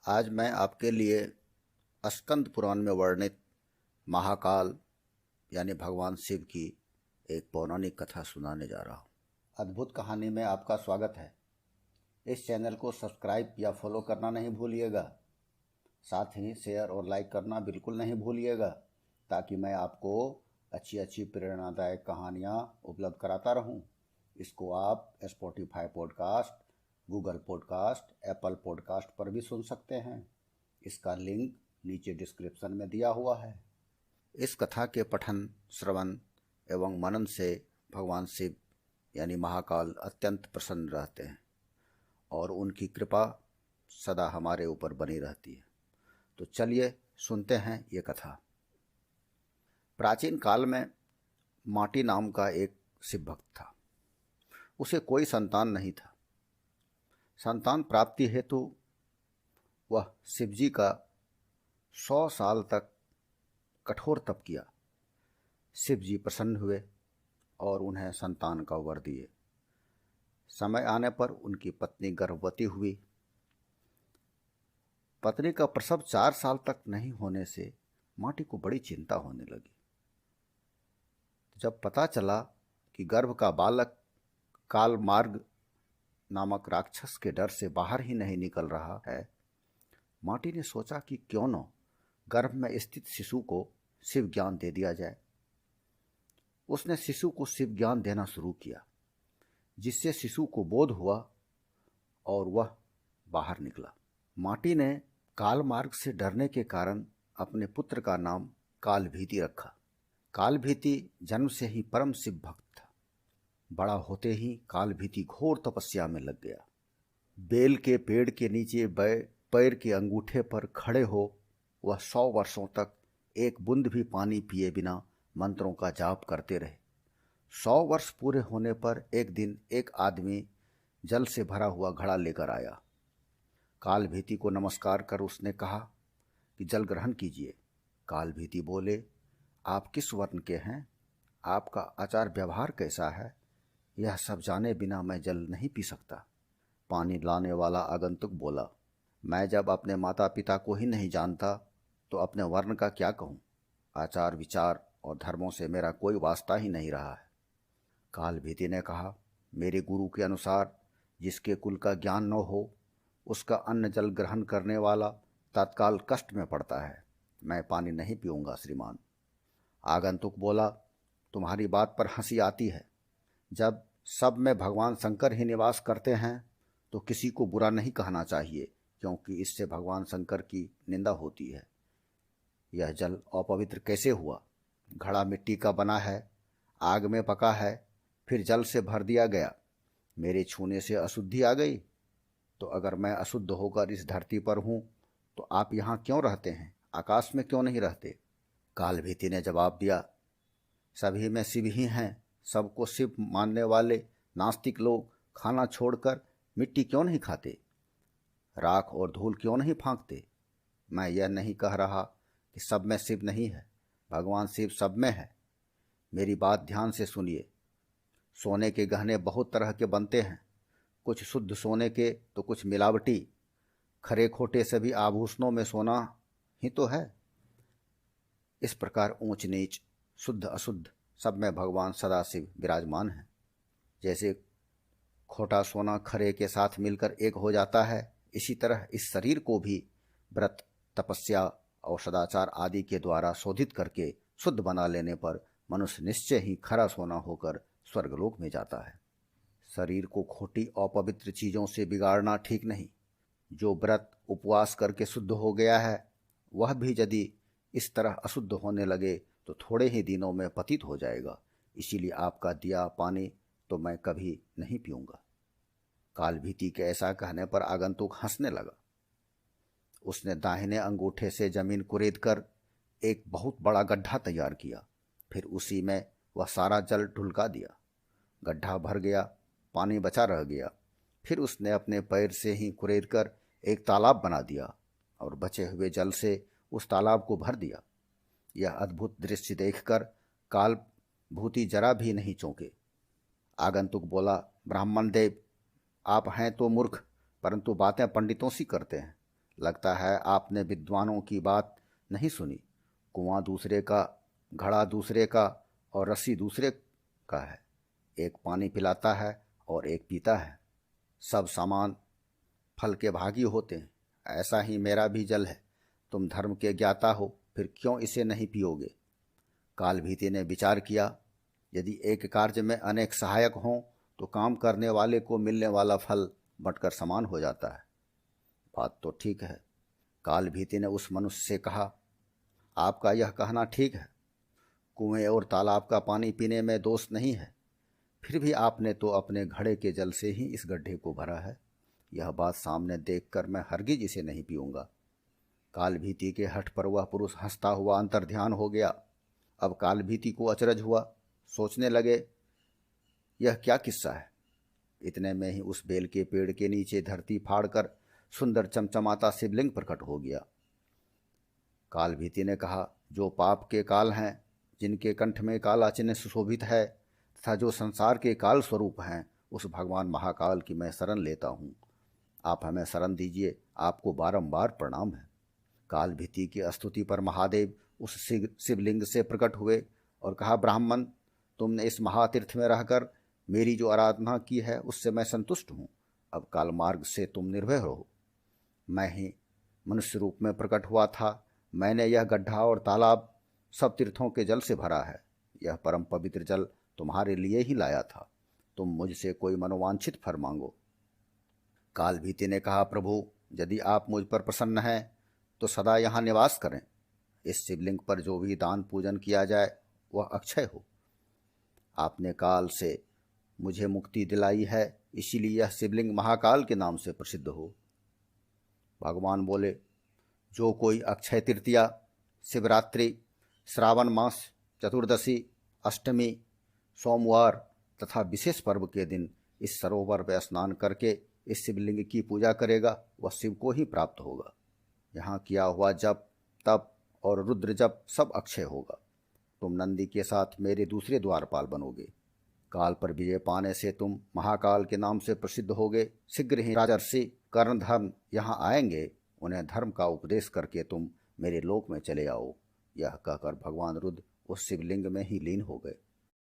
आज मैं आपके लिए स्कंद पुराण में वर्णित महाकाल यानी भगवान शिव की एक पौराणिक कथा सुनाने जा रहा हूँ। अद्भुत कहानी में आपका स्वागत है। इस चैनल को सब्सक्राइब या फॉलो करना नहीं भूलिएगा। साथ ही शेयर और लाइक करना बिल्कुल नहीं भूलिएगा, ताकि मैं आपको अच्छी अच्छी प्रेरणादायक कहानियाँ उपलब्ध कराता रहूँ। इसको आप Spotify podcast, Google podcast, Apple podcast पर भी सुन सकते हैं। इसका लिंक नीचे डिस्क्रिप्शन में दिया हुआ है। इस कथा के पठन, श्रवण एवं मनन से भगवान शिव यानी महाकाल अत्यंत प्रसन्न रहते हैं और उनकी कृपा सदा हमारे ऊपर बनी रहती है। तो चलिए सुनते हैं ये कथा। प्राचीन काल में माटी नाम का एक शिव भक्त था। उसे कोई संतान नहीं था। संतान प्राप्ति हेतु वह शिवजी का 100 साल तक कठोर तप किया। शिवजी प्रसन्न हुए और उन्हें संतान का वर दिए। समय आने पर उनकी पत्नी गर्भवती हुई। पत्नी का प्रसव 4 साल तक नहीं होने से माटी को बड़ी चिंता होने लगी। जब पता चला कि गर्भ का बालक काल मार्ग नामक राक्षस के डर से बाहर ही नहीं निकल रहा है, माटी ने सोचा कि क्यों न गर्भ में स्थित शिशु को शिव ज्ञान दे दिया जाए। उसने शिशु को शिव ज्ञान देना शुरू किया, जिससे शिशु को बोध हुआ और वह बाहर निकला। माटी ने काल मार्ग से डरने के कारण अपने पुत्र का नाम कालभीति रखा। कालभीति जन्म से ही परम शिव भक्त था। बड़ा होते ही कालभीति घोर तपस्या में लग गया। बेल के पेड़ के नीचे पैर के अंगूठे पर खड़े हो वह 100 वर्षों तक एक बूंद भी पानी पिए बिना मंत्रों का जाप करते रहे। 100 वर्ष पूरे होने पर एक दिन एक आदमी जल से भरा हुआ घड़ा लेकर आया। कालभीति को नमस्कार कर उसने कहा कि जल ग्रहण कीजिए। कालभीति बोले, आप किस वर्ण के हैं? आपका आचार व्यवहार कैसा है? यह सब जाने बिना मैं जल नहीं पी सकता। पानी लाने वाला आगंतुक बोला, मैं जब अपने माता पिता को ही नहीं जानता तो अपने वर्ण का क्या कहूँ? आचार विचार और धर्मों से मेरा कोई वास्ता ही नहीं रहा है। कालभीति ने कहा, मेरे गुरु के अनुसार जिसके कुल का ज्ञान न हो उसका अन्न जल ग्रहण करने वाला तत्काल कष्ट में पड़ता है। मैं पानी नहीं पीऊँगा श्रीमान। आगंतुक बोला, तुम्हारी बात पर हंसी आती है। जब सब में भगवान शंकर ही निवास करते हैं तो किसी को बुरा नहीं कहना चाहिए, क्योंकि इससे भगवान शंकर की निंदा होती है। यह जल अपवित्र कैसे हुआ? घड़ा मिट्टी का बना है, आग में पका है, फिर जल से भर दिया गया। मेरे छूने से अशुद्धि आ गई। तो अगर मैं अशुद्ध होकर इस धरती पर हूँ तो आप यहाँ क्यों रहते हैं? आकाश में क्यों नहीं रहते? कालभीति ने जवाब दिया, सभी में शिव ही हैं। सबको शिव मानने वाले नास्तिक लोग खाना छोड़कर मिट्टी क्यों नहीं खाते? राख और धूल क्यों नहीं फांकते? मैं यह नहीं कह रहा कि सब में शिव नहीं है। भगवान शिव सब में है। मेरी बात ध्यान से सुनिए। सोने के गहने बहुत तरह के बनते हैं, कुछ शुद्ध सोने के तो कुछ मिलावटी। खरे खोटे सभी आभूषणों में सोना ही तो है। इस प्रकार ऊंच नीच, शुद्ध अशुद्ध सब में भगवान सदाशिव विराजमान है। जैसे खोटा सोना खरे के साथ मिलकर एक हो जाता है, इसी तरह इस शरीर को भी व्रत, तपस्या और सदाचार आदि के द्वारा शोधित करके शुद्ध बना लेने पर मनुष्य निश्चय ही खरा सोना होकर स्वर्गलोक में जाता है। शरीर को खोटी अपवित्र चीज़ों से बिगाड़ना ठीक नहीं। जो व्रत उपवास करके शुद्ध हो गया है वह भी यदि इस तरह अशुद्ध होने लगे तो थोड़े ही दिनों में पतित हो जाएगा। इसीलिए आपका दिया पानी तो मैं कभी नहीं पीऊँगा। कालभीति के ऐसा कहने पर आगंतुक हंसने लगा। उसने दाहिने अंगूठे से जमीन कुरेद कर एक बहुत बड़ा गड्ढा तैयार किया। फिर उसी में वह सारा जल ढुलका दिया। गड्ढा भर गया, पानी बचा रह गया। फिर उसने अपने पैर से ही कुरेद कर एक तालाब बना दिया और बचे हुए जल से उस तालाब को भर दिया। यह अद्भुत दृश्य देखकर कालभूति जरा भी नहीं चौंके। आगंतुक बोला, ब्राह्मण देव, आप हैं तो मूर्ख, परंतु बातें पंडितों सी करते हैं। लगता है आपने विद्वानों की बात नहीं सुनी। कुआं दूसरे का, घड़ा दूसरे का और रस्सी दूसरे का है। एक पानी पिलाता है और एक पीता है। सब सामान फल के भागी होते हैं। ऐसा ही मेरा भी जल है। तुम धर्म के ज्ञाता हो, फिर क्यों इसे नहीं पियोगे? कालभीति ने विचार किया, यदि एक कार्य में अनेक सहायक हों तो काम करने वाले को मिलने वाला फल बंटकर समान हो जाता है। बात तो ठीक है। कालभीति ने उस मनुष्य से कहा, आपका यह कहना ठीक है। कुएं और तालाब का पानी पीने में दोष नहीं है, फिर भी आपने तो अपने घड़े के जल से ही इस गड्ढे को भरा है। यह बात सामने देखकर मैं हरगिज इसे नहीं पीऊंगा। कालभीति के हठ पर वह पुरुष हंसता हुआ अंतर्ध्यान हो गया। अब कालभीति को अचरज हुआ। सोचने लगे, यह क्या किस्सा है। इतने में ही उस बेल के पेड़ के नीचे धरती फाड़कर सुंदर चमचमाता शिवलिंग प्रकट हो गया। कालभीति ने कहा, जो पाप के काल हैं, जिनके कंठ में काला चिन्ह सुशोभित है तथा जो संसार के काल स्वरूप हैं, उस भगवान महाकाल की मैं शरण लेता हूँ। आप हमें शरण दीजिए, आपको बारंबार प्रणाम है। कालभीति की स्तुति पर महादेव उस शिवलिंग से प्रकट हुए और कहा, ब्राह्मण, तुमने इस महातीर्थ में रहकर मेरी जो आराधना की है उससे मैं संतुष्ट हूँ। अब काल मार्ग से तुम निर्भय रहो। मैं ही मनुष्य रूप में प्रकट हुआ था। मैंने यह गड्ढा और तालाब सब तीर्थों के जल से भरा है। यह परम पवित्र जल तुम्हारे लिए ही लाया था। तुम मुझसे कोई मनोवांछित फल मांगो। कालभीति ने कहा, प्रभु, यदि आप मुझ पर प्रसन्न हैं तो सदा यहाँ निवास करें। इस शिवलिंग पर जो भी दान पूजन किया जाए वह अक्षय हो। आपने काल से मुझे मुक्ति दिलाई है, इसीलिए यह शिवलिंग महाकाल के नाम से प्रसिद्ध हो। भगवान बोले, जो कोई अक्षय तृतीया, शिवरात्रि, श्रावण मास, चतुर्दशी, अष्टमी, सोमवार तथा विशेष पर्व के दिन इस सरोवर में स्नान करके इस शिवलिंग की पूजा करेगा, वह शिव को ही प्राप्त होगा। यहाँ किया हुआ जप, तप और रुद्र जप सब अक्षय होगा। तुम नंदी के साथ मेरे दूसरे द्वारपाल बनोगे। काल पर विजय पाने से तुम महाकाल के नाम से प्रसिद्ध होगे। शीघ्र ही राजर्षि कर्णधर्म यहाँ आएंगे। उन्हें धर्म का उपदेश करके तुम मेरे लोक में चले आओ। यह कहकर भगवान रुद्र उस शिवलिंग में ही लीन हो गए।